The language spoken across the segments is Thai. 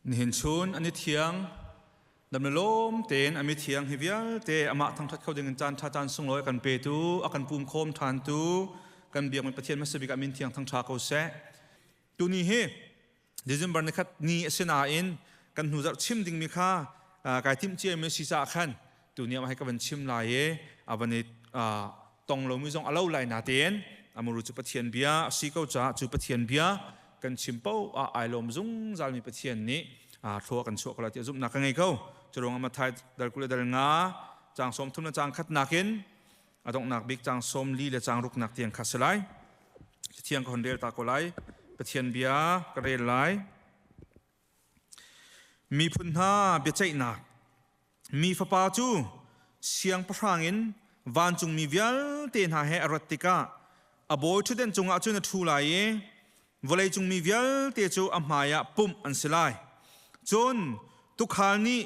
นี่เห็นชุนอันนี้เทียงดำเนินลมเต็นอันนี้เทียงเฮียลเตะอามาทั้งทัดเข้าดึงจานทัดจานส่งลอยกันเปตูอากันปุ่มโคมทานตูกันเบียงมันประเทศมัสบิกอามินเทียงทั้งชาเขาเสะตูนี่เฮเดี๋ยวจำบันนะครับนี่เสนาอินกันหูจัดชิมดิ่งมีค่ากายทิมเจียมสิจ่าขันตูนี่มาให้กับวันชิมลายอาวันนี้ตองเราไม่ต้องเอาเล่าลายนาเตียนอามารู้จุดประเทียนเบียสีเขาจะจุดประเทียนเบียกันชิมเป้าไอลมซุงจามีประเทียนนี้ทัวกันชัวกันละเทียซุปนักไงเขาจะลงมาไทยดัลกุเลดัลงาจางสมทุนจางขัดนักินต้องนักบิ๊กจางสมลีและจางรุกนักเตียงขัดสลายเทียงคนเดียวตาโกไลประเทียนเบียกระเรลายมีพุนหาเบียใจหนักมีฟ้าป่าจูเสียงประหงินวันจุงมีวิลเตียนหาเหอรติกาอบอยชุดเด่นจงอาจุนทูไลวลัยจุงมีวิลเตจูอัมหายะปุ่มอันสลายจนทุกขานี้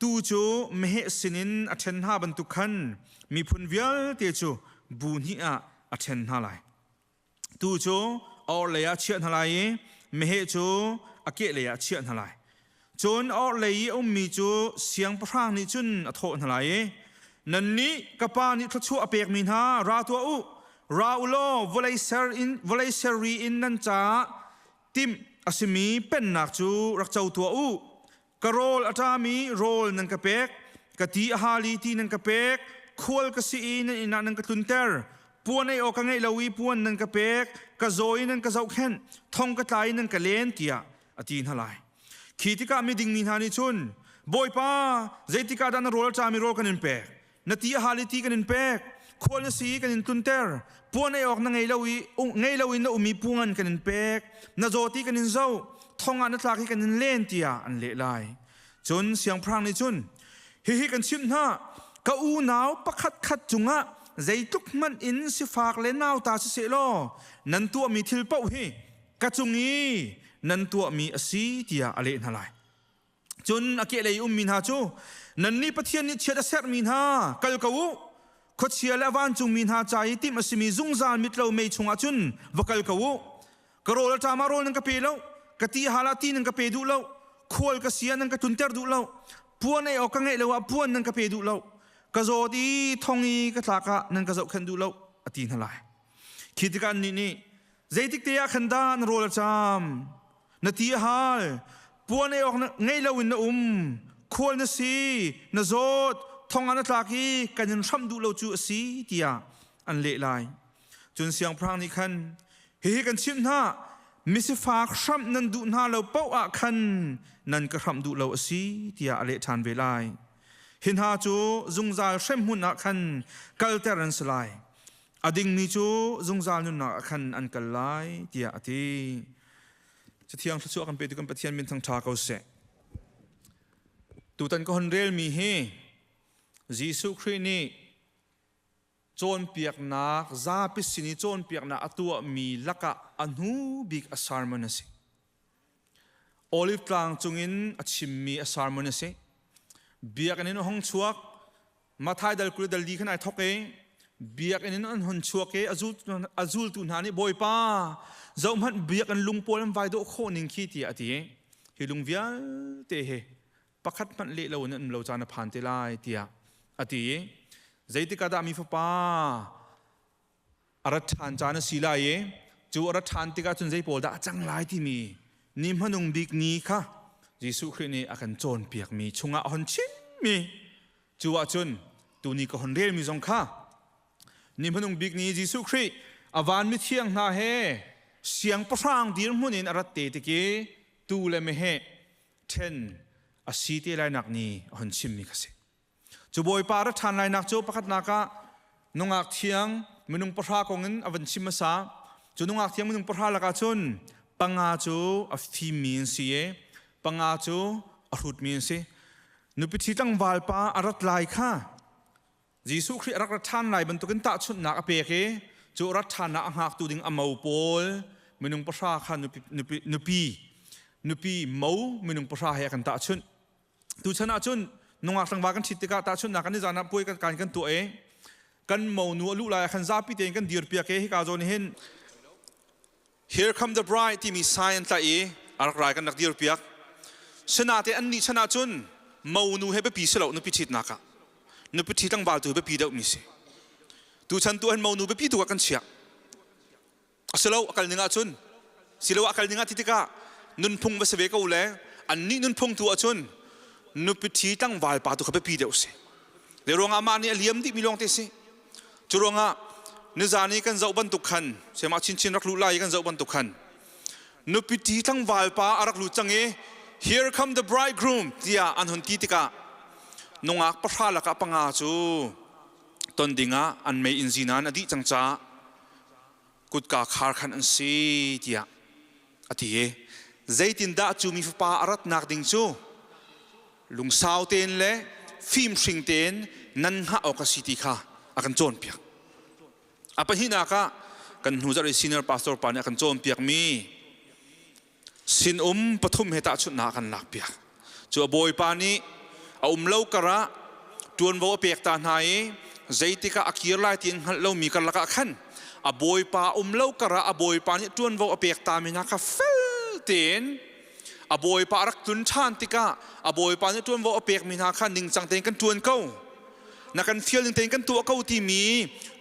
ตูจูเมเหสินินอัชนหาบันทุกขันมีพุนวิลเตจูบุญฮิอาอัชนหาไลตูจูออเลยอาเชียนหาไลเมเหจูอาเกเลยอาเชียนหาไลจนออเลยอมีจูเสียงพระนิจุนอโทนหาไลนันนี้กปานิทชัวเปียกมินหาราตัวอุราอุโลวลัยเซรีอินนันจาติมอาศิมีเป็นนักจูรักเจ้าตัวอุกโรลอาตามีโรลนันกะเป็กกะตีอาฮาลีตีนันกะเป็กควลกะซีนันอินานันกะตุนเตอร์ปวนไอโอกังไอลาวีปวนนันกะเป็กกะโซยนันกะเจ้าเข็นทองกะไตนันกะเลนเตียอตีนหลายขีติกามีดิ่งมีหานิชุนบอยป้าเจติกาดันโรลอาตามีโรลกันนินเป็กนาตีอาฮาลีตีกันนินเป็กควรสีกันนินตุนเตอร์ปวนไอออกนังไงลาวีนอุมีปวนกันนินเป็กนาโจตีกันนินเจ้าทองอันนัตลากิกันนินเลนเตียอันเละลายจนเสียงพรางในจุนฮิกันชิมหน้ากะอูหนาวปักขัดจุงะใจทุกมันอินสิฝากเลนาวตาเสโลนันตัวมีทิลเป้าฮิกะจุงีนันตัวมีอสีเตียอเลนหลายจนอเกเลยมินหาจูนันนี่ปะเทียนนิเชดเสรมินหากัลกะวูขดเชียและวันจุงมินหาใจติมอสิมีซุงซานมิตรเราไม่ชงอาจุนวกัลกะวูกะโรลตามาโรนังกะเปโลกะตีฮาลาตีนังกะเปดูโลควลกะเสียนังกะตุนเตอร์ดูเล่าพวนไอออกกังไงเลวพวนนังกะเปดูเล่ากะโจดีทองอีกะทากะนังกะเจ้าขันดูเล่าอตีนหลายคิดกันนี่ใจติกเตียขันดานโรลจามนาทีฮาลพวนไอออกไงเลวินนะควลนะสีนะโจดทองอันตากีกันยันช้ำดูเล่าจูสีเตียอันเละลายจนเสียงพรางนี้ขันเฮกันชิมหน้ามิสฟากช้ำนันดูนาเราเป้าอาคันนันกระทำดูเราสีที่อาเลทานเวลาหินหาจูจุงซาลเช่มหุนอาคันกัลเตอรันสลายอดิ่งมีจูจุงซาลนุนอาคันอันกัลไลที่อาทีจะเที่ยงชัวกันไปดูกันปะเทียนมินทั้งชาเขาเสะตูตันก็ฮันเรลมีเฮจีสุครีนี่โจนเปียกนักซาปิสินีโจนเปียกนักตัวมีลักะอันหูบิกอสารมันสิโอลิฟกลางจงอินอัชิมมีอสารมันสิเบียกอันนี้ห้องชัวกมาทายดัลกุลดัลดีขนาดทอกเอเบียกอันนี้ห้องชัวกเออจูลตุนหานี่บอยป้าเจ้ามันเบียกอันลุงโพลมไวโดโคนิงขี้ตีอติเฮลุงเวียเตเฮปักขัดมันเละเราเนี่ยเราจานผ่านเตลายตีอติใจติกาดามีฟ้าอารัฐานจานศิลาเยจูอารัฐานติกาจนใจโปลดาจังหลายที่มีนิมพนุงบิกนี้ค่ะยิสุครินีอาการโจนเปียกมีชงอาหอนชิมมีจูอาจนตูนี้ก็หอนเรียมีสงค่ะนิมพนุงบิกนี้ยิสุคริอวานมิเทียงนาเฮเสียงประสางดีรมุนินอารัตเตติกีตูเลเมเฮเทนอาศิติไลนักนี้หอนชิมมีกสิจูบอยปารัฐานไลนักจูประคัตนักะนงอักเทียงมนุงประชากงเงินอวันชิมสาจูนงอักเทียงมนุงประชาละกาจุนปังอาจูอฟิมีนซีเอปังอาจูอรุดมีนซีนุปิธิตั้งวาลปาอารัตไลค่ะยิสุคริรักรัฐานไลบรรทุกันตาชุนนักอเปกเอจูรัฐานนักหักตูดิงอมาอุปอลมนุงประชาค่ะนุปีเมาเมนุงประชาเฮกันตาชุนตูชนะชุนนงอักสังวากันชิติกาตาชุนนักกันนิจานะป่วยกันตัวเองกันเมาหนัวลุลายขันซาปิเตงกันดีร์เปียกเฮฮิกาโจนเห็น Here come the bride ที่มีสายอันตาเออารักรายกันนักดีร์เปียก ชนะเตอันนี้ชนะจุนมาอูนูให้ไปปีเสลานุพิชิตนักะนุพิชิตตั้งบาลตัวไปปีเดามิสิตัวฉันตัวเห็นมาอูนูไปปีตัวกันเชียเสลาอักลนิงาจุนสิลาอักลนิงาทิติกะนุนพงไปเสวกเอาเลยอันนี้นุนพงตัวจุนนุพิชิตตั้งบาลปาตัวเขาไปปีเดาสิเดี๋ยวรองอามานี่เลี้ยมที่มีลองเตสิจุรองอาเนื้อจานี้กันเจ้าบันทุกขันเสมาชินรักลุไลกันเจ้าบันทุกขันนุพิธีทั้งวาลปาอารักลุจังเอ Here come the bridegroom ที่อันหุนตีติกะนงอักประทาลักปังอาจูตอนดิ่งอันไม่อินจีนันอดีจังจ้ากุดกาคาร์ขันอันซีที่อธิเอใจตินดาจูมีฟ้าอารัตนักดิ่งจูลุงสาวเตนเล่ฟิล์มสิงเตนนันหาออกสิติค่ะอากันโจนเปียกอาปะหินักกันหูจะได้ซีเนียร์พาสตอร์ปานอากันโจนเปียกมีสินปฐุมเหตุชุดนักกันหลักเปียกจูบอยปานีเล่ากระจวนว่าเปียกตาไหนใจติกะอักยีร์ไล่ทิ้งเล่ามีกันละกันบอยปาเล่ากระบอยปานีจวนว่าเปียกตามีนักเฟลเตนบอยปารักตุนชานติกะบอยปานีจวนว่าเปียกมีนักนิ่งจังเตนกันจวนเก้านักการเฟียลนิ่งเตนกันตัวเก้าที่มี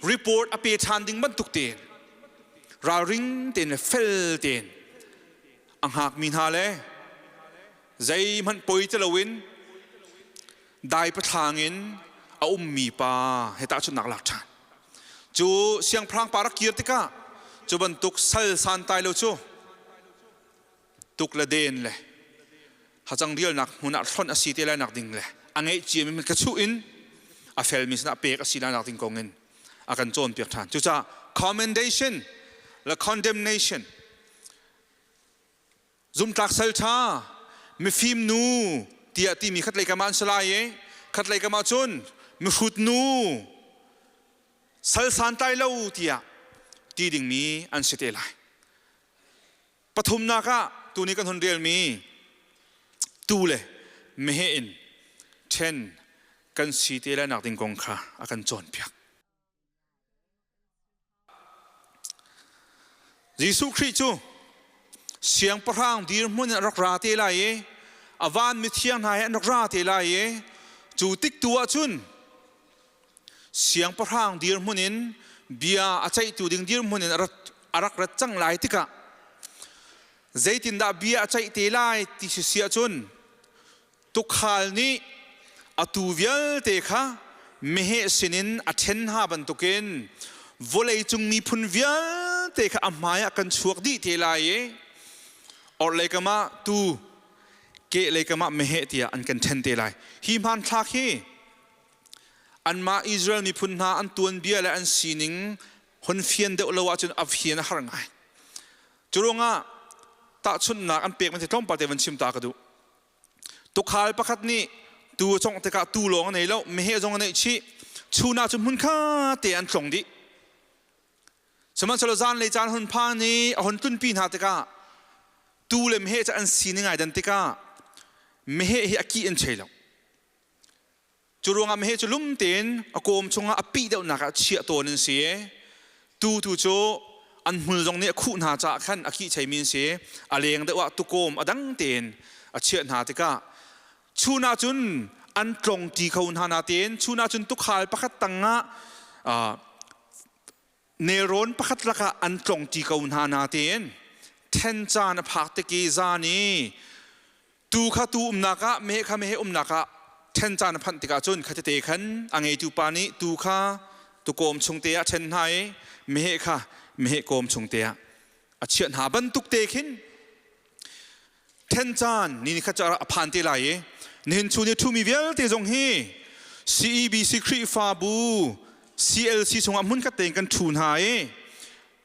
รีพอร์ตเปียชานดิ่งบรรทุกเตนราริงเตนเฟลเตนอังหากมีนาเลใจมันป่วยจะลวินได้ประทางินมีปาเหตุชุดนักหลักฐานจูเสียงพรางปารักเกียรติกะจูบรรทุกเซลสันตายแล้วจูตุกละเดนเลยหาจังเรียลนักหุ่นอัดร้อนอสีเตลนักดิ่งเลยอันไงจีมันกระชุอินอาเฟลมิสนาเปกอสีลานักดิ่งกงเงินอาการโจนเปียกฐานจูจะ commendation และ condemnationซุมตักเซลชามีฟิล์มนูที่ที่มีขัดเลยกามันสลายขัดเลยกามาจุนมีฟุดนูเซลสันไตเล่าที่ดิ่งมีอันเสตลายปฐุมนาคาตัวนี้กันทนเรียลมีตัวเลยไม่เห็นเช่นกันสีเตลนักดิ่งกงค่ะอาการโจนเปียกยิสุคริสต์เสียงพระองค์ดีมุ่งรักราเทลายอวานมิเทียงนายรักราเทลายจูติกตัวจุนเสียงพระองค์ดีมุ่งเบียอาศัยตัวดิ่งดีมุ่งรักรักจังหลายติกะใจตินดาเบียอาศัยเทลายที่เสียจุนตุกขาลนี้อตูเวลเตค่ะไม่เหสินินอัเทนหาบันตุกินวอลเลยจุงมีพุนเวลเตค่ะอามายกันชวกดีเทลายอดเลยก็มาตูเกะเลยก็มาไม่เหตุอันกันเทนเตลัยฮิมันทักฮีอันมาอิสราเอลมีพุนหาอันตัวนเบียและอันซีนิงคนเฟียนเดอลวาจนอัฟเฮียนหารงไงจุรงะตาชุนนักอันเปียกมันจะต้องปฏิบัติชิมตากระดูตุขายประคัดนี้ตัวจงตะกะตัวหลงในแล้วไม่เหตุจงในชีชูนาจุมุนข้าเตอันตรงดิสมัยชลจานเลยจานคนพานี้คนตุนปีนหาตะกะตูเลมเฮจะอันซีนิงไงดันติกาไม่เฮอักกี้อันเชลล์จุรงาไม่เฮจะลุ่มเต็นอากมชงอาปีเดานักเชียตัวนึงเสียตูโจอันมือตรงนี้คู่นาจากขันอักกี้ใช้มินเสียอะไรอย่างเดียวว่าตุโกมอดังเต็นอาเชียนาติกาชูนาจุนอันตรงที่เขาหนาเต็นชูนาจุนตุกขายประคัตตังะเนรอนประคัตละกะอันตรงที่เขาหนาเต็นเทนจานพักตะกี้จานีตูข้าตูนักะเมฆข้าเมฆนักะเทนจานพันติกาจุนข้าจะเตะขันอังเอตูปานีตูข้าตุโกมชงเตะเทนไฮเมฆข้าเมฆโกมชงเตะอาเชียนหาบันตุกเตะขินเทนจานนี่ข้าจะพันเตะไหลเนินชูเนี่ยทูมีเวลเตะจงฮี CEBC ครีฟาบู CLC ชงอามุนกัดเตะกันทูนไฮ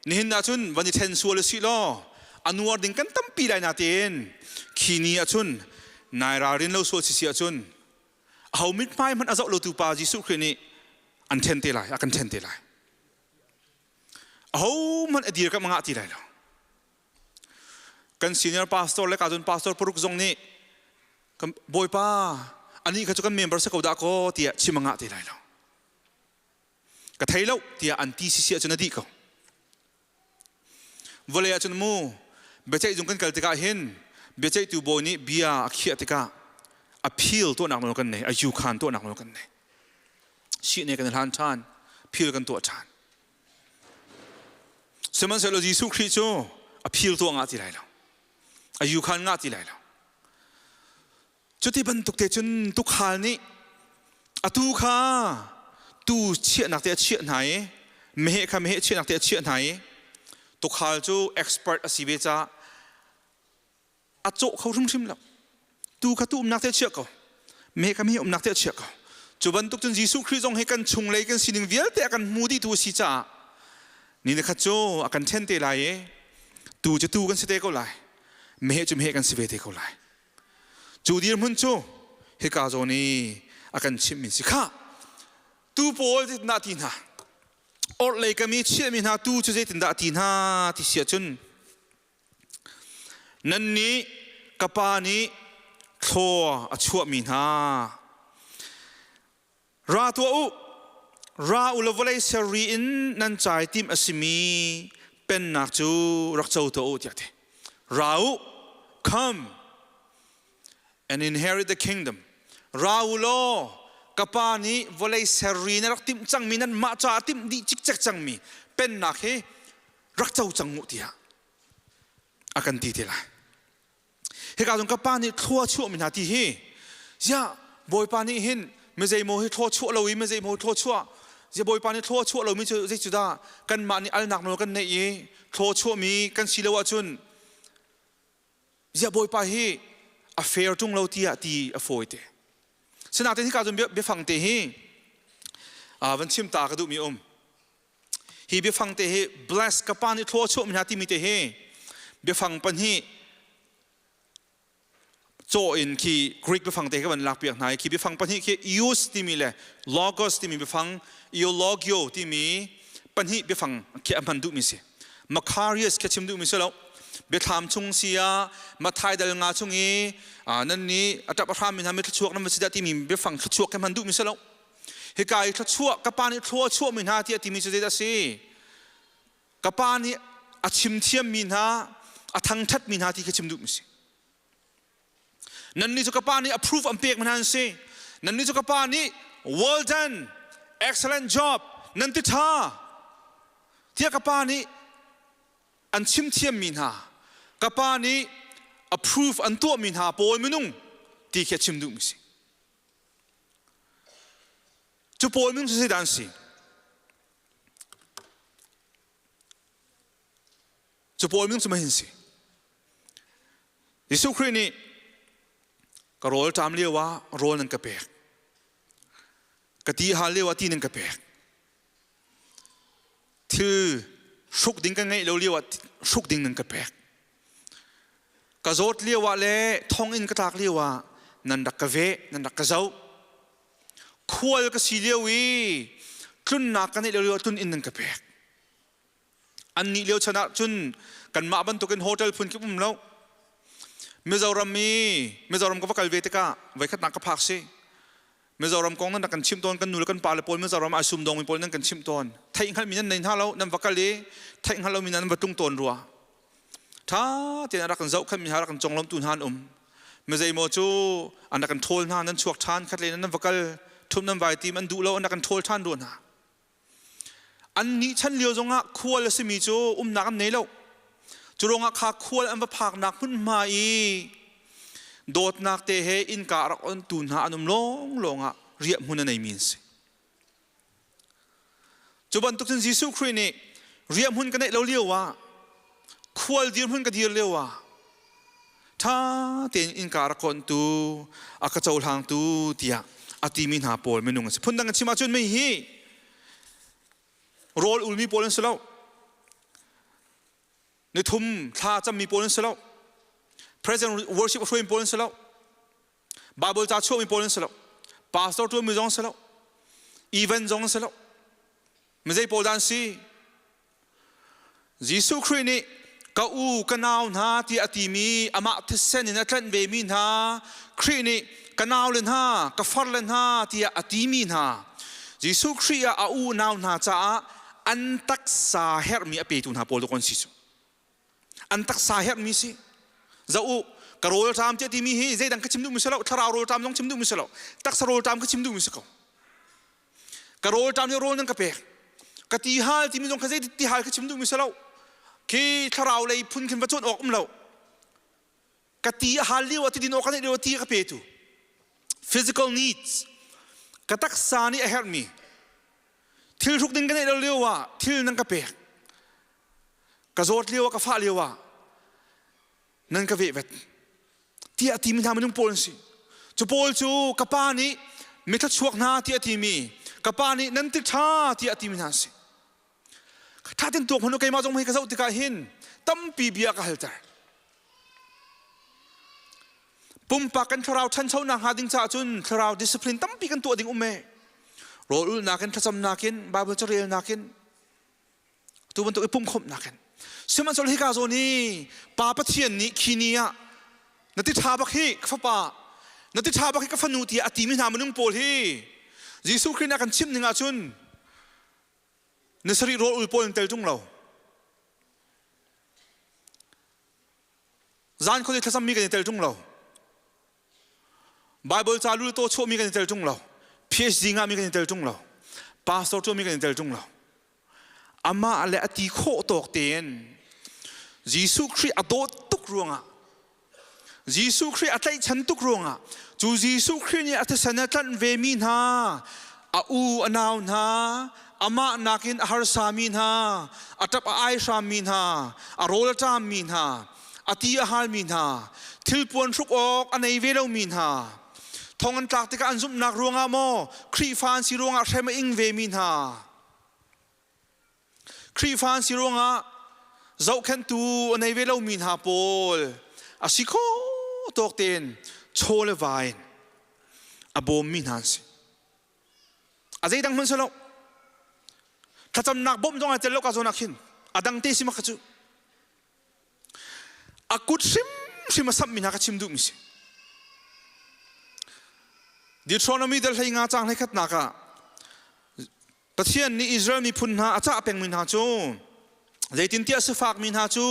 นี่น่าจุนวันนี้เทนชัวร์สิล้ออันวัวดิ่งกันตั้มปีได้นาเตนขีนีอาจุนนายรารินเราสวดสิอาจุนเอามิดไม้มันอาจจะเราตูปาจิสุครีนี่อันเทนเตลัยอากันเทนเตลัยเอามันอดีตกับมังอาตีได้แล้วกันซีเนียร์พาสตอร์และการจุนพาสตอร์ปรุกจงนี่กันบอยป้าอันนี้ก็จะกันเมมเบอร์สกาวดาโกเตียชิมังอาตีได้แล้วก็ไทยแล้วเตียอันตีสิอาจุนอดีตก็วเลยอาจารย์มูเบใจจงกันกัลติกาเห็น เบียใจตัวโบนี้เบียเขียติกาอพิลตัวหนักนกันเนี่ยอายุขันตัวหนักนกันเนี่ยชีเนี่ยกันทานชานพิลกันตัวชานสมัยเสร็จแล้วยิสุคริสต์อพิลตัวงาที่ไรแล้วอายุขันงาที่ไรแล้วจุดที่บรรทุกเตจนตุกขานี้ตูขาตูเชี่ยนักเตะเชี่ยไหนไม่เหค่ะไม่เหเชี่ยนักเตะเชี่ยไหนตุกขาจูเอ็กซ์เพรสอาศิเบจ้าโจเขาทุ่มทิมแล้วตูขาตูนักเตะเชี่ยเขาไม่ค่ะไม่เหนักเตะเชี่ยเขาจุดบรรทุกจนยิสุคริสต์ทรงให้กันชงเลยกันสิ่งเวียลแต่กันมูดีตูสิจ้านี่นะครับโจอากันเช่นเตะไรตูจะตูกันสิเตะเขาไรไม่เหจะไม่เหกันสิเวเตะเขาไรจูดีมันโจเฮกาโจนี่อากันชิมมินสิค่ะตูโพลติดนาทีน่ะอดเลยก็มีเชื่อมินหาตูจะติดนาทีน่ะที่เสียจนนั่นนี้กับปานี้โทชั่วมินหาราตัวอุราอุลวลัยเซรีอินนั่นใจทีมอสิมีเป็นนักจูรักเจ้าตัวอุที่เดราอุ come and inherit the kingdom ราอุโลกับปานี้วลัยเซรีนรักติมจังมีนั้นมาจ่าติมดีจิกจักจังมีเป็นนักเฮรักเจ้าจังมุติฮะอากันตีเท่าไรเฮกาตรงกับปานี้ทั่วชั่วมินาทีเฮยาบอยปานี้เห็นไม่ใช่โมหิทั่วชั่วเราไม่ใช่โมหิทั่วชั่วจะบอยปานี้ทั่วชั่วเราไม่ใช่จุดากันมานี่อัลนักโนกันเนี่ยทั่วชั่วมีกันสิเลวจุนจะบอยปาเฮaffair จงเราที่ที่affordสนาที่การจนเบียฟังเตะฮีวันชิมตากระดูมีฮีเบียฟังเตะฮี bless กับปานิทั่วชั่วมินาทีมีเตะฮีเบียฟังปันฮีโจอินคีกรีกเบียฟังเตะกับวันลักเปียกไหนคีเบียฟังปันฮีคี use ที่มีเลย logos ที่มีเบียฟัง eologio ที่มีปันฮีเบียฟังคีอันพันดูมีสิ macarius คีชิมดูมีสิแล้วเบียทามชงเสียมาไทยเดลงาชงอีนั่นนี่อัตราประทานมีทำให้ชั่วนั้นมันสิได้ที่มีเบียฟังชั่วแค่มันดูมิสแล้วเหตุการณ์ชั่วกับปานี่ชั่วมีหน้าที่มีสิได้สิกับปานี่อาชิมเทียมมีหน้าอาทังทัดมีหน้าที่แค่ชิมดูมิสินั่นนี่จุกับปานี่ approve อันเปียกมันนั่นสินั่นนี่จุกับปานี่ well done excellent job นั่นติดท่าเทียกับปานี่อันชิมเทียมมีหน้ากับปานี้ approve อันตัวมินหาโปยมินุงที่แค่ชิมดูมิสิจุโปยมินุงจะเสียดานสิจุโปยมินุงจะไม่เห็นสิยิสุครินี่ก็โรลตามเรียกว่าโรลนั่นกระเปกกตีหาเรียกว่าตีนั่นกระเปกที่สุกดิ้งกันไงเราเรียกว่าสุกดิ้งนั่นกระเปกกระโจดเรียกว่าเล่ทองอินกระตากเรียกว่านันดักกระเวนันดักกระเจ้าควรกระสีเรียวีจุนนักกันนี่เรียกว่าจุนอินนันกระเปกอันนี้เรียกชนะจุนกันมาบรรทุกกันโฮเทลพุ่นคิดปุ่มแล้วเมจารัมก็ว่ากัลเวติกาไว้ขัดนักกระพักสิเมจารัมกองนั้นนักกันชิมตอนกันนูแล้วกันปาเลปอลเมจารัมอาซุมดงมีปอลนั่นกันชิมตอนไทยอิงฮัลมีนั่นในท่าเรานั่นวักกะเลไทยอิงฮัลเรามีนั่นวัตตุงตอนรัวถ้าเจ้ารักกันเจ้าขันมีหารักกันจงล้มตุนหานไม่ใช่โมจูอันนักกันโทลหานั้นชวกทานขัดเลยนั้นวักกะทุ่มนั้นไว้ตีมันดูแล้วอันนักกันโทลทานโดนหาอันนี้ฉันเลี้ยวจงอ่ะควรละสิมีจูนักกันเนี่ยแล้วจุรงอ่ะขาควรอันว่าผักนักพุ่นมาอีโดดนักเตะเฮอินการักอันตุนหาอันลงอ่ะเรียบหุ่นในมินสิจุบันตุกสินยิสุครินี่เรียบหุ่นกันเนี่ยเราเลี้ยวว่าควรเดียร์หุ่นกันเดียร์เลี้ยวว่าถ้าเตียนอินการักอันตูอากาศจางตูเดียอติมินหาโปลไม่นุ่งสิพุ่นดังกันชิมาจุนไม่ฮีโรลอุลมีโปลนสลาวในทุ่มท่าจะมีโปลนสลาว present worship ช่วยมีโปลนสลาว Bible จะช่วยมีโปลนสลาว pastor ช่วยมีจงสลาว event จงสลาวไม่ใช่โปลดันซียิสุครินี่ก้าวกันเอาหน้าที่อติมีอามาทเซนินัทเลนเวมินหาครินี่กันเอาเลนหากับฟัรเลนหาที่อติมีหายิสุคริอาอูนาวหน้าจ้าอันตักสาเหตุมีอภิตุนหาโปลตุกอนสิสุอันตักสาเหตุมีสิจะอูก กระโรลตามเจตีมีฮีใจดังก็ชิมดูมิสลาทาราวโรลตามต้องชิมดูมิสลาตักสโรลตามก็ชิมดูมิสลากระโรลตามเนี่ยโรลนั่งกระเปกกะตีฮาลที่มีตรงข้าใจตีฮาลก็ชิมดูมิสลาคีทาราวเลยพุ่นขึ้นประจุออกเรากะตีฮาลเลี้ยวที่ดินออกกันเลี้ยวที่กระเปตู physical needs กะตักสานี่เฮลมีทิลทุกดินกันเลี้ยวว่าทิลนั่งกระเปกกะโจดเลี้ยวกะฟ้าเลี้ยวว่านั่นกะเวทที่อาทิมีทำมันต้องโพลสิจะโพลจูกะป้านี้ไม่ทัดช่วงหน้าที่อาทิมีกะป้านี้นั่นติดท่าที่อาทิมีนั่นสิถ้าเป็นตัวคนโอเคมาจงไม่กระเซาติกาหินตั้มปีเบียกะเฮลเตอร์ปุ่มปากกันทราวชันเช้าหนักหาดิ้งจ่าจุนทราวดิสซิปลินตั้มปีกันตัวดิ้งเมโรลนักกันทัศน์นักกันบาเบิลจะเรียนนักกันตัวมันตัวปุ่มคมนักกันสมัยสมัยที่กาโซนี้ป้าปะเทียนนี้ขีนีอะนัติชาบักฮีกฟ้าป้านัติชาบักฮีกฟ้านูที่อาทิมีนามันนุ่งโพลฮียิสุคริสต์นักกันชิมหนึ่งอาจุนในสรีโรอุลโพลเตลจุงเราจานคนที่ทัศน์มีกันเตลจุงเราไบเบิลจารุโตโชมีกันเตลจุงเรา PhD งามีกันเตลจุงเราพาสตอร์โชมีกันเตลจุงเราอามาอะไรอติโคตกเตียนยิสุคริสต์อดตุกรวงอ่ะยิสุคริสต์อัตย์ฉันตุกรวงอ่ะจูยิสุคริสต์เนี่ยอัตสนัตันเวมินฮาอูอนาวน์ฮาอามานักินอาหารสามินฮาอัตบไอชามินฮาอโรลจามมินฮาอติอาหารมินฮาทิลปวนทุกออกอันในเวลามินฮาทองอันตากติกาอันซุมนักรวงอ่ะโมครีฟานสิรวงอ่ะใช่ไหมอิงเวมินฮาครีฟานสิรวงอ่ะเจ้าขันตูในเวลามินฮาโพลอาศิโคตกเตียนโชเลวายน์อาโบมินฮันสิอาใจดังมันสลบถ้าจำนักบ่มต้องอาจจะเลิกอาโซนักหินอาดังเตสิมักจูอากุดซิมสับมินฮักชิมดูมิสิดิทรอนมีเดลให้งาจางให้ขัดนักะประเทศนี้อิสราเอลมีพุนหาอาจจะเป็นมินฮาจูใจตินเตียสฟากมินฮาจู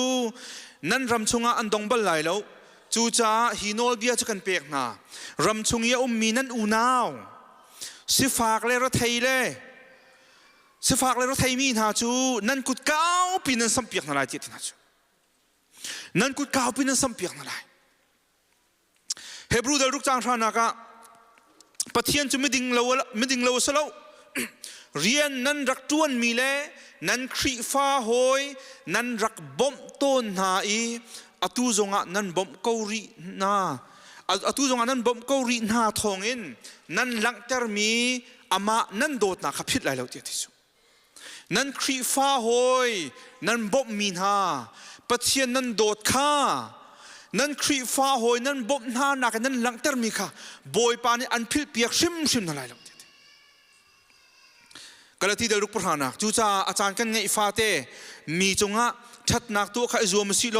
นั่นรำชงอันดงบัลไลแล้วจูจ้าฮีโนลเบียจะกันเปียกนารำชงยามีนั่นอูนาวสิฟากเลยรถไทยเลยสิฟากเลยรถไทยมินฮาจูนั่นกุดก้าวปีนั้นสัมเปียกนาลายที่นั่นจูนั่นกุดก้าวปีนั้นสัมเปียกนาลายเฮบรูเดลุกจางชานากะปะเทียนจะไม่ดิ่งเลวสลาวเรียนนั้นรักจวนมีเล่นั้นครีฟ้าหอยนั้นรักบ่มต้นหายอตุจงะนั้นบ่มเกาหลีนาอตุจงะนั้นบ่มเกาหลีนาทองอินนั้นหลังจากมีอามานั้นโดดนาขับพิษไหลแล้วเดียที่สุดนั้นครีฟ้าหอยนั้นบ่มมีนาปะเทียนนั้นโดดข้านั้นครีฟ้าหอยนั้นบ่มนานักนั้นหลังจากมีข้าบอยปานี่อันพิษเปียกชิมนั่นไหลแล้วก็เลยที่เดลุกประธานักจูจ่าอาจารย์กันไงฟาเตมีจงะชัดนักตัวข้าอิจวมสิโล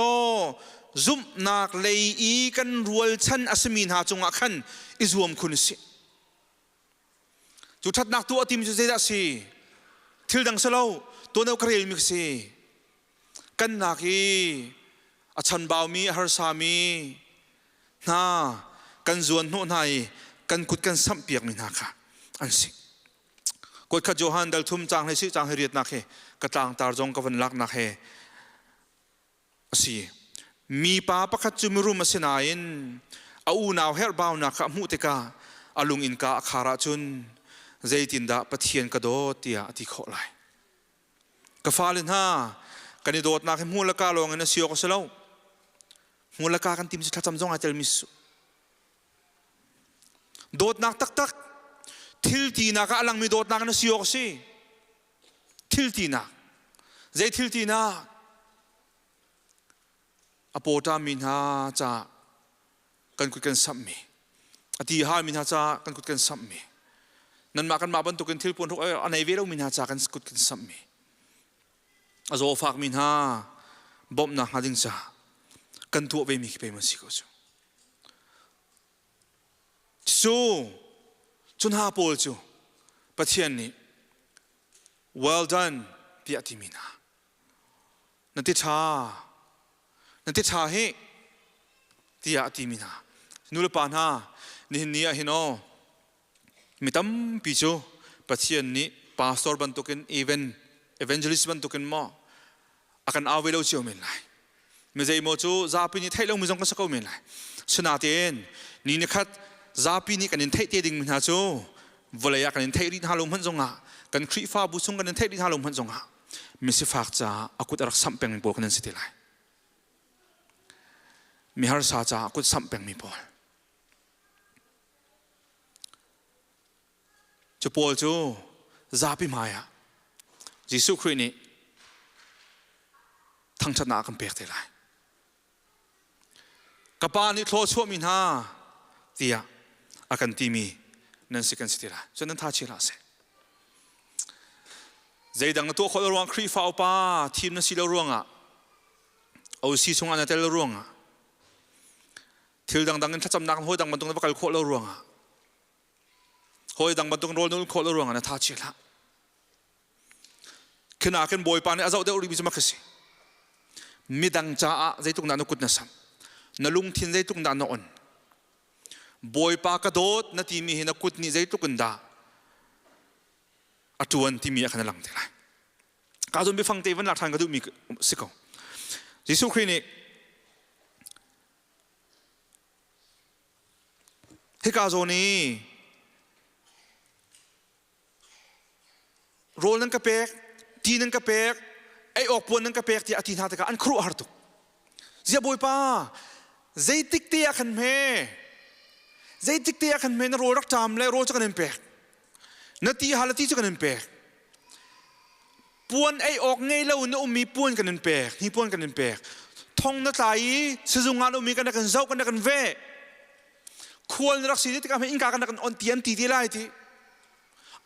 ซุมนักเลยอีกันรวลชันอัศมีนหาจงะขันอิจวมคุณสิจูชัดนักตัวทีมจูเจดสิทิลดังสโลตัวเนวกระเรียมิกสิกันนักอีอาจารย์บ่าวมีฮาร์สามีน่ากันจวนโน่นายกันกุดกันสัมเปียกมินาค่ะอันสิกดขจโฮันเดลทุมจางให้สิจางให้เรียดนักเฮกระจางตาจงกวันลักนักเฮสิมีป้าประคัตจุมรุมาเสนาอินเอาหนาวเฮร์บาวนักมุติกาอลุงอินกาขาราจุนใจตินดาปะเทียนกระโดดเตียติโคไลกฟ้าลินฮากันนิโดดนักมูลกาลงเงินเสียก็เสลามูลกากันทีมจะทำจงอาจจะมิสุโดดนักตักทิลตีนักอลังมีโดดนักนั่นสิโอสิทิลตีนักใจทิลตีนักอโปตามินฮาจะกันกุดกันสัมมีอติฮามินฮาจะกันกุดกันสัมมีนั่นมากันมาบรรทุกกันทิลปนทุกอันไหนเวลามินฮาจะกันกุดกันสัมมีอาโซฟากมินฮาบอมนักฮาดิงจะกันตัวเวมิกไปมันสิโกจูจนหาโพลจูปะเทียนนี้ well done พิอาติมินานั่นติชาเฮ tia ti mi na nula pa na ni nia hino mitam picho pathian ni pastor ban token evangelist ban token mo akan awelo chiu min lai me zai mo chu zapi ni thailong mi jong ka sakau min lai sunaten ni ni khat zapi ni kanin thai te ding min ha chu volaya kanin thai ri halom han jonga kan khri fa bu sung kanin thai ri halom han jonga mi si fak cha akut arak sampeng mi pol kanin sitilai mi har sa cha akut sampeng mi pol chu pol chu zapi maya jisu khri ni thang chana kan pek te lai kapa ni thlo chu min ha tia akan timi nan sikan sitira so nan tha chila se zaidang to khol ruang khri fa pa thim na silo ruanga au si chunga na tel ruanga thil dang dang thacham nak hoi dang bantung na bakal khol ruanga hoi dang bantung rol nul khol ruanga na tha chila khina kan boy pa ni azau de uri bi ma khasi midang cha a zaitung na kut na sam na lung thin zaitung na on boy pa ka dot na ti mi hina kut ni zaitukun da atuan ti mi akan lang telai ka zon bi fang te van lak than ka du mi sikau jisu khri ni he ka zo ni rol nan ka pek ti nan ka pek ai ok pon nan ka pek ti ati na ta ka an khru har tu zia boy pa zaitik te akan me zaitik te akan me na rol rak tam le rol cha kan pek na ti halati cha kan pek puan ai ok ngei lo na umi puan kan pek ni puan kan pek thong na tai sezunga no mi kan zau kan ve khol rak si ti ka me inka kan on tian ti ti lai ti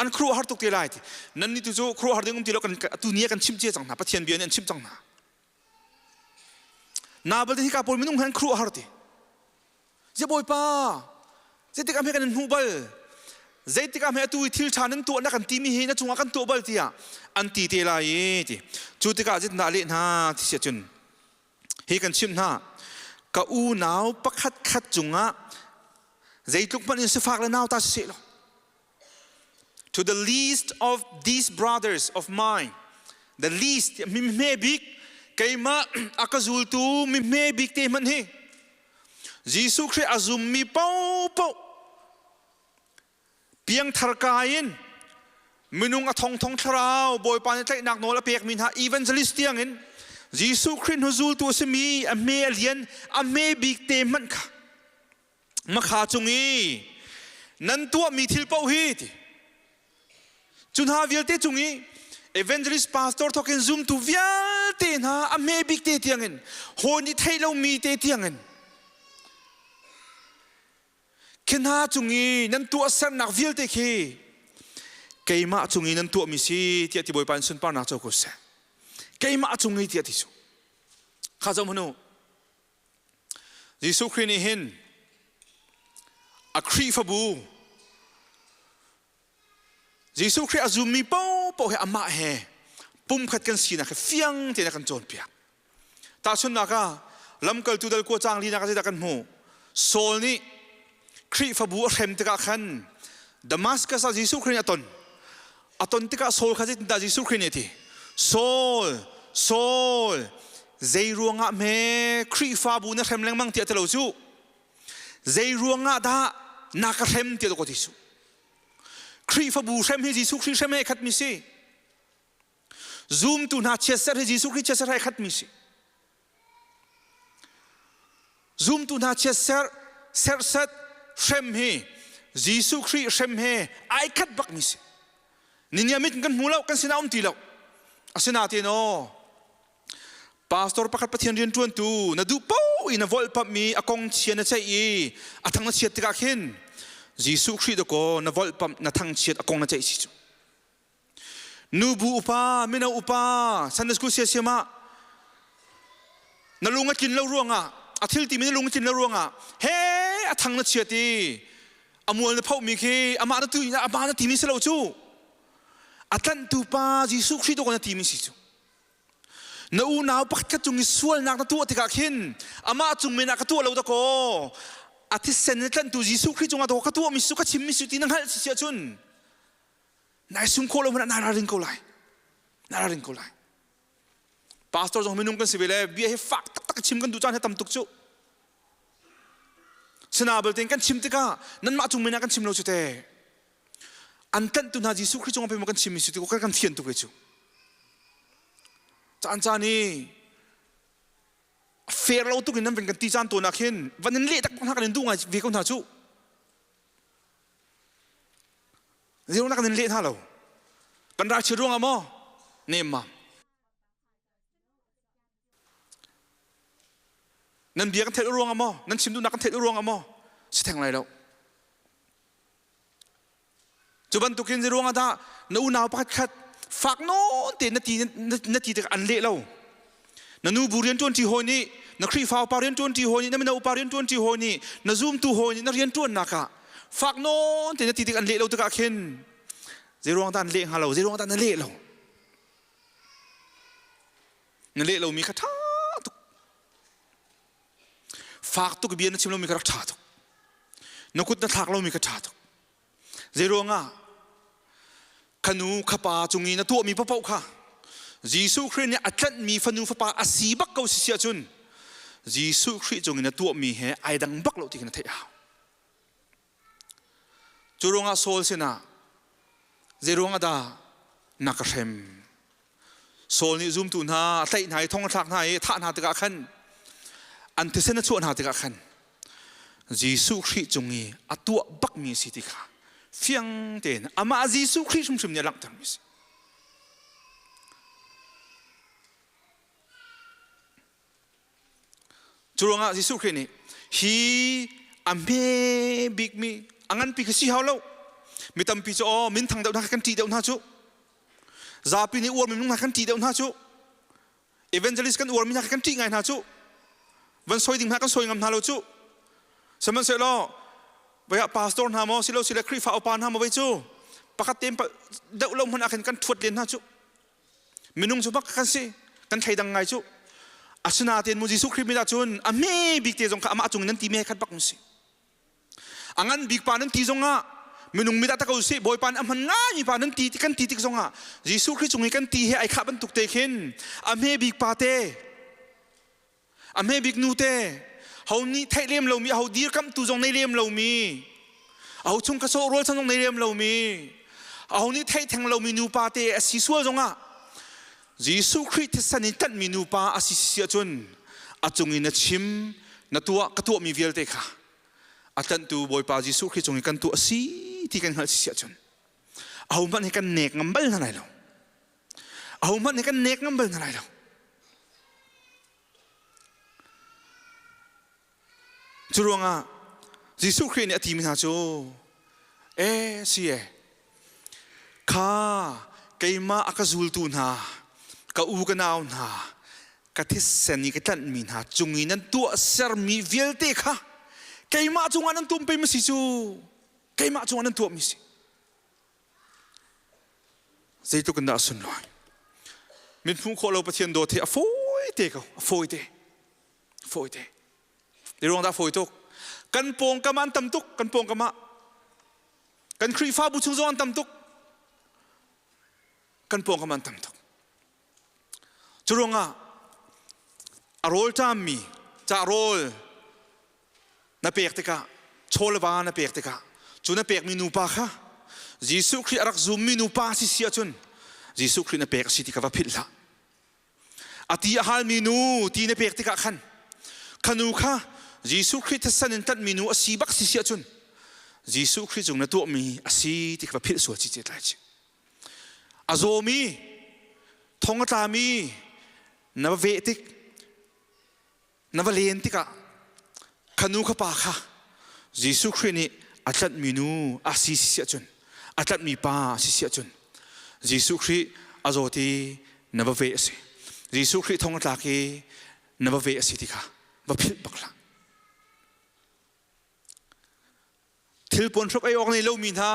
an khru har tuk te lai ti nan ni tu zo khru har ding ti lo kan tu nia kan chim che chang na pathian bian an chim chang na bal ti ka pol minung han khru har ti je boy pa je ti ka me kan hu bal je ti ka me tu thil chanan tu na kan ti mi he na chunga kan tu bal ti ya an ti te lai ti chu ti ka je na le na ti se chun he kan chim na ka u naw pakhat khat chunga zaitluk man in sifak la naw ta se lo to the least of these brothers of mine the least mi me big kaima akazul tu mi me big te man he jisu khri azum mi pau piang tharkain minung athong thong thrao boy pan tlai nak no la pek min ha evangelist tiang in jisu khri huzul tu se mi a me alien a me big te man kha ma kha chungi nan tu mi thil pau hi ti chun ha vial te chungi evangelist pastor thokin zoom tu vial te na a me big te tiang in honi thailo mi te tiang in kena chungi nan tu asar nak vial te khi keima chungi nan tu mi si ti ti boy pan sun pa na cho ko se keima chungi ti ti su kha jom hanu jisu khri ni hin a khri fabu jisu khri azumi po he ama he pum khat kan sina kha fiang te na kan chon pia ta sun na ka lam kal tu dal ko chang li na ka se da kan mu sol ni khri fabu hem te ka khan damascus a jisu khri aton te ka sol kha je da jisu khri ni ti sol zei ruanga me khri fabu na hem leng mang ti atelo chu zei ruanga da na ka hem ti ko ti su khri fabu hem hi jisu khri hem he khat mi si zoom tu na cheser hi jisu khri cheser he khat mi si zoom tu na cheser ser set hem hi jisu khri hem he ai khat bak mi si ninyamit kan mulau kan sina ti lo asina ti no pastor pakhat pathian rian tuan tu na du pau in a vol pa mi akong chian na chai i athang na chiat ka khin jisu khri do ko na vol pam na thang chiat akong na chai si chu nubu upa mina upa sunday school se sema na lunga kin lo ruanga athil ti min lunga kin lo ruanga he athang na chiat ti amol na phau mi khi ama na tu na ama na ti mi se lo chu atan tu pa jisu khri do ko na ti mi si chu na unaw pakkat chung isual nak na tu atika khin ama chung me nak tu lo ta ko athi senetlan tu Jisu Christ chung ato ka tu mi su ka chim mi su ti nang hal si chun nai sum ko lo na ring ko lai pastor jong minung kan sibele bi he fak tak chim kan du chan he tam tuk chu senabel ting kan chim tika nan ma chung me na kan chim lo chu te an tan tu na Jisu Christ chung pe mo kan chim mi su ti ko kan thian tu ke chu chan ni fair lo tu kin nan kan ti chan to na khin vanin le tak na kan du ngai ve kon tha chu zero na kan le tha lo kan ra chirung amo nem ma nan bia kan thel ruang amo nan chim du na kan thel ruang amo si thang lai lo chuban tu kin zero nga da na u naw pakhat khat fak no te na ti te an le lo na nu burian ton ti ho ni na khri fa parian ton ti ho ni na u parian ton ti ho ni na zoom tu ho ni na rian ton na ka fak no te na ti te an le lo ta ka khin zero nga dan le ha lo zero nga dan le lo na le lo mi kha tha tu fak tu bian na chim lo mi kha tha tu na kut na thak lo mi kha tha tu zero nga kanu khapa chungi na tu mi pa pau kha Jisu Christ ne atlat mi fanu fa pa asibak ko si sia chun Jisu Christ chungi na tu mi he ai dang bak lo ti na thei ha churonga sol sina zeronga da nakrem sol ni zoom tu na tai nai thong thak nai tha na ta khan an te sena chu na ta khan Jisu Christ chungi atu bak mi si ti kha fiang ten ama Jisu Christ sum ne lang tam mi churonga Jisu Christ ni hi ame big mi angan pi khasi haulo mi tam pi cho min thang dau na kan ti dau na chu za pi ni ur mi nung na kan ti dau na chu evangelist kan ur mi na kan ti ngai na chu van soi ding na kan soi ngam na lo chu saman se lo baya pastor na mo silo sila khri fa opan ha mo bai chu pakat tem dau lo man akan kan thut len na chu minung chu bak kan si kan thai dang ngai chu asuna ten mo Jisu Christ mi da chun ame big te jong ka ama chung nan ti me khat bak mu si angan big pa nan ti jong nga minung mi da ta ko si boy pan amhan nga ni pa nan ti kan ti tik jong nga Jisu Christ chung kan ti he ai kha ban tuk te khin ame big pa te ame big nu te hau ni thai lem lo mi hau dir kam tu jong nei lem lo mi hau chung ka so rol sang nei lem lo mi hau ni thai thang lo mi nu pa te asi sual jong nga Jisu Christ sanin tan mi nu pa asi sia chun achungin na chim na tua ka tu mi vel te kha atan tu boy pa Jisu Christ chung kan tu asi ti kan hal sia chun au man he kan nek ngambal na lai lo au man he kan nek ngambal na lai lo churonga Jisu Christ ni ati mi na chu si kha kaima akazul tu na ka u ka naw na ka this seni ka tan mi na chungi nan tu ser mi velte kha kaima chunga nan tum pe mi si chu kaima chunga nan tu mi si sei tu kan da sun lo min phung kho lo pathian do the foi te de rong da foi to kan pong ka man tam tuk kan pong ka ma kan khri fa bu chung zon tam tuk kan pong ka man tam tuk churonga arol tam mi cha rol na pek te ka chol ba na pek te ka chu na pek mi nu pa kha Jisu Christ arak zum mi nu pa si sia chun Jisu Christ na pek si ti ka va phil la ati hal mi nu ti na pek te ka khan khanu kha Jisu Christ sanin tat mi nu asi bak si sia chun Jisu Christ jung na tu mi asi ti ka va phil so chi che lai chi azomi thong ta mi na ve tik na va len tika khanu kha pa kha Jisu Christ ni atlat minu asi sia chun atlat mi pa si sia chun Jisu Christ azoti na va ve si Jisu Christ thong ta ki na va ve si tika va phil bakla thil pon throk ai ok nei lo min ha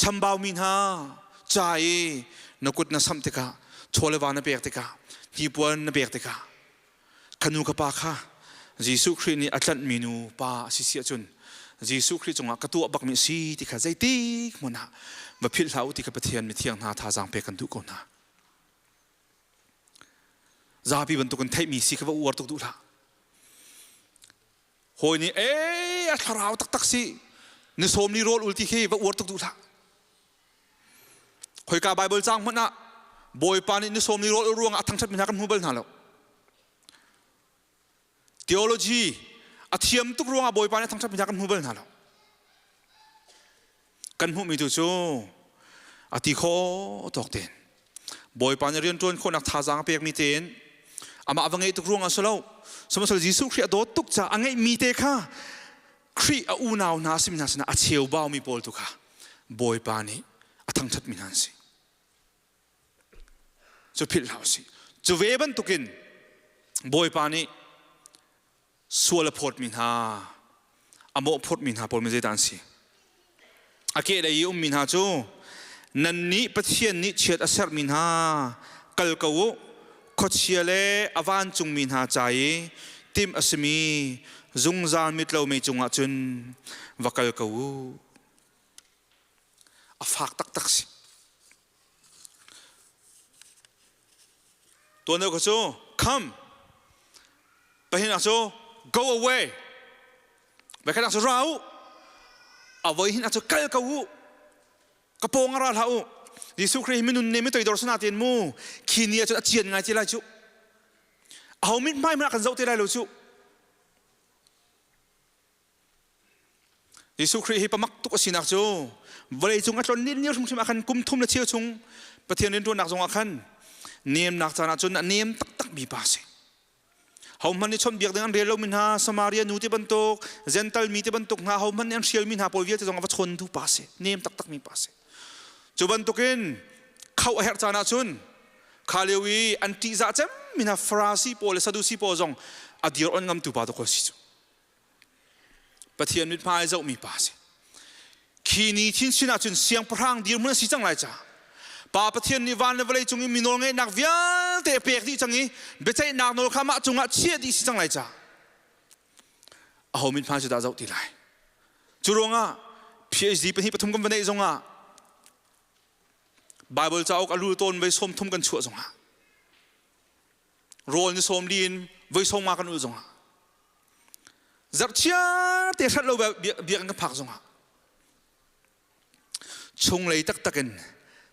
chambao min ha chai nakut na sam tika cholevana pek te ka ti puan na pek te ka kanu ka pa kha Jesu Christ ni atlan minu pa si chun Jesu Christ chunga ka tu bak mi si ti kha zai ti mona ba phil hlau ti ka pathian mi thiang na tha jang pe kan du ko na za pi ban tu kan thai mi si ka ba uar tuk du la hoi ni a tharau tak tak si ni som ni rol ulti khi ba uar tuk du la hoi ka Bible chang mona boy pa ni som ni rol ruang athang chat mi na kan hubal na lo theology a thiam tuk ruang a boy pa ni thang chat mi na kan hubal na lo kan hu mi tu chu a ti kho tok ten boy pa ni rian ton kho nak tha jang pek mi ten ama awangai tuk ruang a solo somasal Jesu Christ do tuk cha angai mi te kha Christ a u naw na sim na sana a cheu baw mi pol tu kha boy pa ni a thang chat mi nan si chu phil hau si chu ve ban tukin boy pa ni suala phot min ha amo phot min ha pol me dan si ake da yi min ha chu nan ni pathian ni chet asar min ha kal kawu khochiale awan chung min ha chai tim asmi zungzan mitlo me chunga chun wakal kawu afak tak tak si to no ko chu come pahin aso go away ba kana so rau avoi hin aso kal kawu kapong ara hau Jesu Christ minun ne mi toi dor sana tin mu khini aso achien ngai chi lai chu au mit mai ma kan zau te lai lo chu Jesu Christ hi pamak tu ko sinak chu vei chung atlon nin ni thum akan kum thum na chiu chung pathian nin tu nak jong akan niam nak chana chun niam tak tak mi pa se hom man ni chon biak dang relo min ha Samaria nu ti ban tok gentle mi ti ban tok na hom man an shiel min ha pol viet jong a chon tu pa se niam tak tak mi pa se chu ban tokin khau her chana chun khalewi anti za chem min ha Pharisee pol Sadducee po jong adir on ngam tu pa to ko si chu pathian mit phai zo mi pa se khini thin sina chun siang prang dir mun si chang lai cha pa pathian ni van le chung mi nol ngai nak vial te pek di changi bechai nak nol khama chunga chia di si chang lai cha a ho min pha chu da zau ti lai churonga PhD pe hi pathum kam banei zonga Bible chauk alu ton ve som thum kan chu zonga rol ni som lin ve som ma kan u zonga zap chia te sat lo biak kan phak zonga chung lei tak takin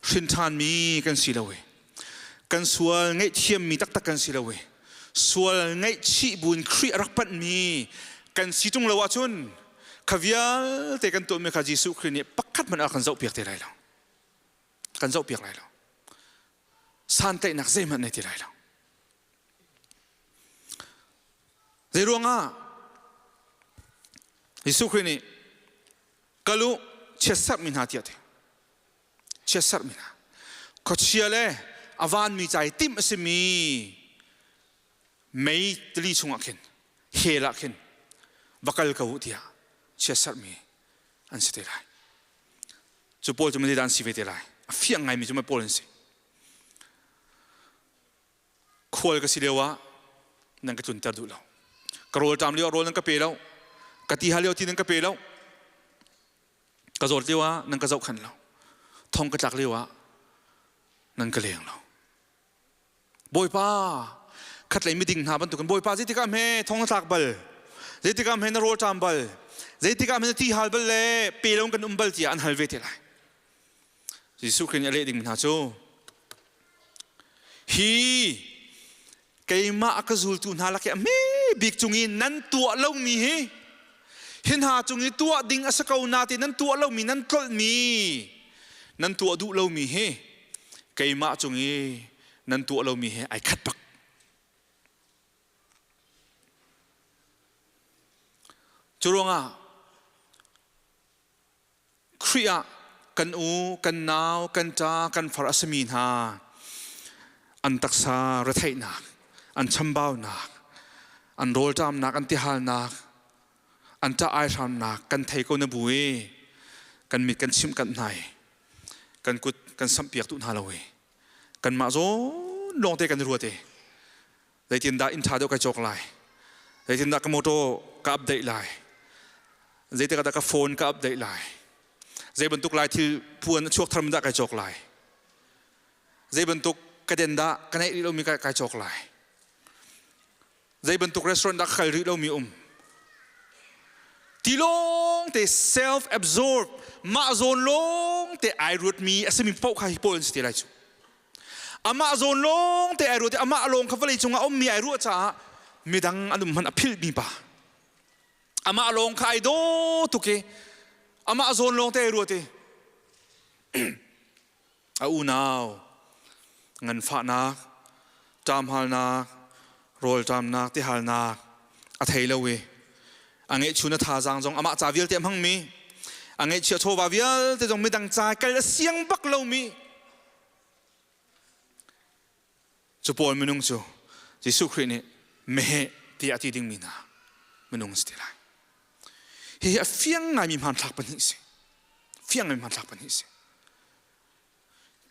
Shin than mi kan si lo we kan sual ngai thiam mi tak tak kan si lo we sual ngai chi bun khri rak pat mi kan si tung lo wa chun khavial te kan to me kha Jesu Christ ni pakhat man akan zau piak te lai lo kan zau piak lai lo san te nak zai man ne ti lai lo zai ruanga Jesu Christ ni kalu chesap min ha ti ate chesar mina khochiale avan mi chai tim asimi mei tli chunga khen hela khen bakal ka utia chesar mi an site lai chu pol chum dan si vete lai afiang ngai mi chum pol si khol ka silewa nang ka chun tar du lo karol tam leo rol nang ka pe lo ka ti haleo ti nang ka pe lo ka zor lewa nang ka zau khan lo thong ka chak lewa nan ka leng lo boy pa khat lai mi ding na ban tu kan boy pa jeti ka me thong tak bal jeti ka me na rol tam bal jeti ka me ti hal bal le pe long kan umbal ti an hal ve te lai Jesu Christ ale ding na chu hi keima ka zul tu na la ke me big chungi nan tu lo mi he hin ha chungi tu ding asakau na ti nan tu lo mi nan tol mi nan tu du lo mi he kai ma chungi nan tu lo mi he ai khat pak churonga khria kan u kan naw kan ta kan far asmin ha an taksa ra thai na an chambau na an rol tam na an ti hal na an ta ai ram na kan thai ko na bui kan mit kan sim kan nai kan kut kan sampiak tu na lawe kan ma zo ลงเตกันรัวเตได้ทินดาอินทาเดกจอกไลได้ทินดากโมโตกับอัปเดตไลได้เตกดากโฟนกับอัปเดตไลได้บรรทุกไลที่พวนช่วงทำดากจอกไลได้บรรทุกกระเด็นดากันให้เรามีกจอกไลได้บรรทุกรีสอร์ทดักใครเรามีที่ลงแต่ self absorb มาโซนลงแต่ไอรูดมีอาศัยมีพวกใครพอลสติไรจูอามาโซนลงแต่ไอรูดแต่อามาลงเขาเลยจงเอามีไอรูดจ้าไม่ดังอันนั้นมันอภิลมีป่ะอามาลงใครโดตุกเกอามาโซนลงแต่ไอรูดเตอาหนาวเงินฟ้านักจามฮัลนักโรลจามนักที่ฮัลนักอาเทลเวอันนี้ชุนท่าจางจงอามาจ่าวิลเต็มห้องมีอันนี้เชื่อโชว์ว่าวิลแต่จงไม่ดังใจกันเสียงบักเรามีจุปอลมินุงจูยิสุครินี่เมะที่อาทิตย์มีนามินุงสติไลเฮียเฟียงไงมีมันทักปนิสิเฟียงไงมีมันทักปนิสิ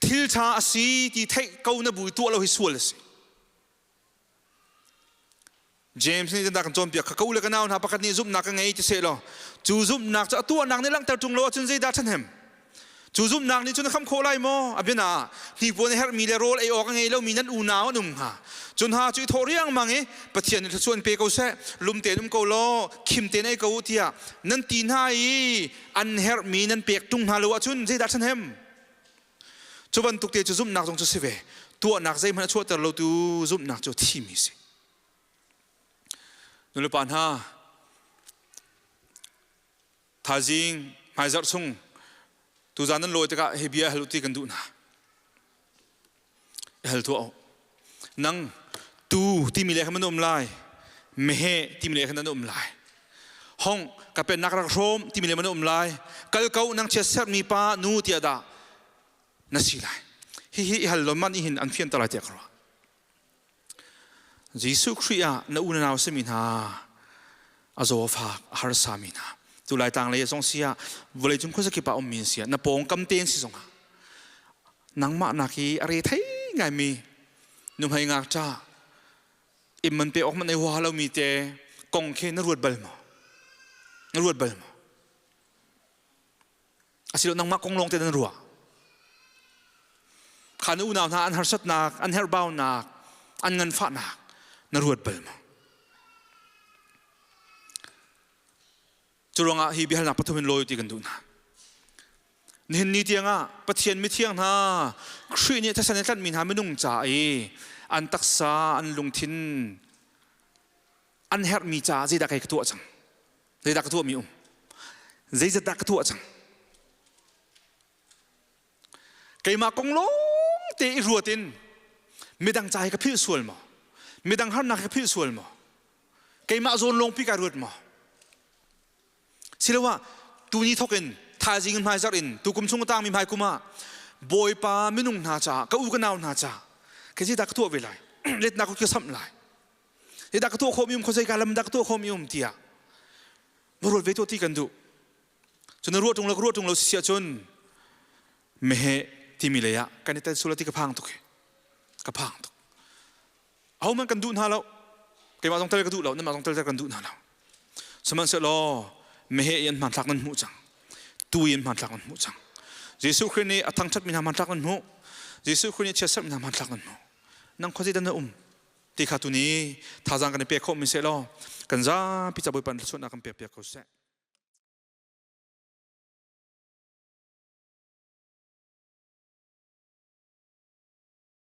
ทิลชาสีที่เทก้าวนับบุยตัวเราให้สวยเลยสิเจมส์นี่จะนักจอมเปียกเขาเลือกกันเอาหน้าปกติซุ่มนักไงจะเสียหรอจูซุ่มนักจะตัวนักในหลังแต่จงโลจนใจดัชเห็มจูซุ่มนักนี่จนคำโคไลโมอับยันน่ะที่พวกนี้เฮร์มีเลโรลไอออกไงแล้วมีนั่นอูนาวนุ่มฮะจนหาจุดทอเรียงมังเอปะเทียนชวนเปกเอาเสลุมเตลุมเกาโลคิมเตนไอเกาเทียนั่นตีนหายอันเฮร์มีนั่นเปียกตุงฮาโลจนใจดัชเห็มจวันตุกเตจูซุ่มนักจงจะเสวตัวนักใจมันช่วยแต่เราตูซุ่มนักจะทีมิสินุลปานฮาท่าจิงไม่จัดส่งตัวจานั้นลอยตะกะเฮบียฮัลตีกันดูนะฮัลตัวนังตูที่มีเล็กมันนุ่มลายเมเฮที่มีเล็กมันนุ่มลายห้องกับเป็นนักรักโรมที่มีเล็กมันนุ่มลายกัลเก้านังเชสเซอร์มีป้านูเตียดานั่นสิลายฮิฮัลลมันอิหินอันเฟียนตลาดเจ้าครัวยิสุคริยาณอุณนาวสมินาอาโซฟาฮาร์สามินาตุลายต่างเลยสงเสียวันเลยจุนคนสักกี่ป่าอมมินเสียนปองกำเตียนสิสงนังมานักอะไรไทยไงมีนุ่มให้งักจ้าอิมันเปออกมันในหัวเรามีเตะกองเคนรวดเบลมานรวดเบลมาอาศัยนังมากองลงเตนรัวขานุนาวนาอันฮาร์สัตนักอันเฮร์บาวนักอันเงินฟ้านักนรวดเบลมาจุลงะฮีบิฮัลนักปฐมินลอยตีกันดูนะนี่นี่เทียงอ่ะปะเทียนไม่เทียงนะครีนี่ถ้าฉันนั่นมีหาไม่นุ่งจ่ายอันตักษาอันลุงทินอันเฮร์มีจ่าใจดักไอ้กระตัวจังใจดักกระตัวมีใจจะดักกระตัวจังไก่มากงลงเตะรัวตินไม่ดังใจกับพี่ส่วนมั้งไม่ดังฮันนักกับพี่ส่วนมั้งไก่มาโซนลงพี่การวดมั้งสิเลว่าตัวนี้ทกินทายจริงไม่จัดอินตัวกุมชงต่างมีไม่กุมาบอยป้าไม่นุ่งนาจ่าก็อุกันเอานาจ่าแค่ที่ดักตัวเวลาเล็ดนักก็ซ้ำลายเล็ดดักตัวโคมิมคนใจการลำดักตัวโคมิมเตียมารวดเวตัวที่กันดูจนรวดตรงเราเสียจนไม่เหที่มีเลยอะการที่แต่สุรที่กระพังตุกกระพังตุกเอามันกันดูน่าแล้วแกมาต้องเตะกันดูแล้วนั่นมาต้องเตะกันดูน่าแล้วสมัยเสร็จแล้วไม่เหยันมันทักนั้นหูจังตัวยันมันทักนั้นหูจังเยซูคริสต์นี่อัตถังชัดมีนามันทักนั้นหูเยซูคริสต์นี่เชื่อสัตมีนามันทักนั้นหูนั่งข้อที่ดันนะที่ขาตุนี้ท่าจังกันเปียกเขาไม่เสร็จแล้วกันจ้าพิจารณาบุญปันส่วนนักกันเปียกเขาเสร็จ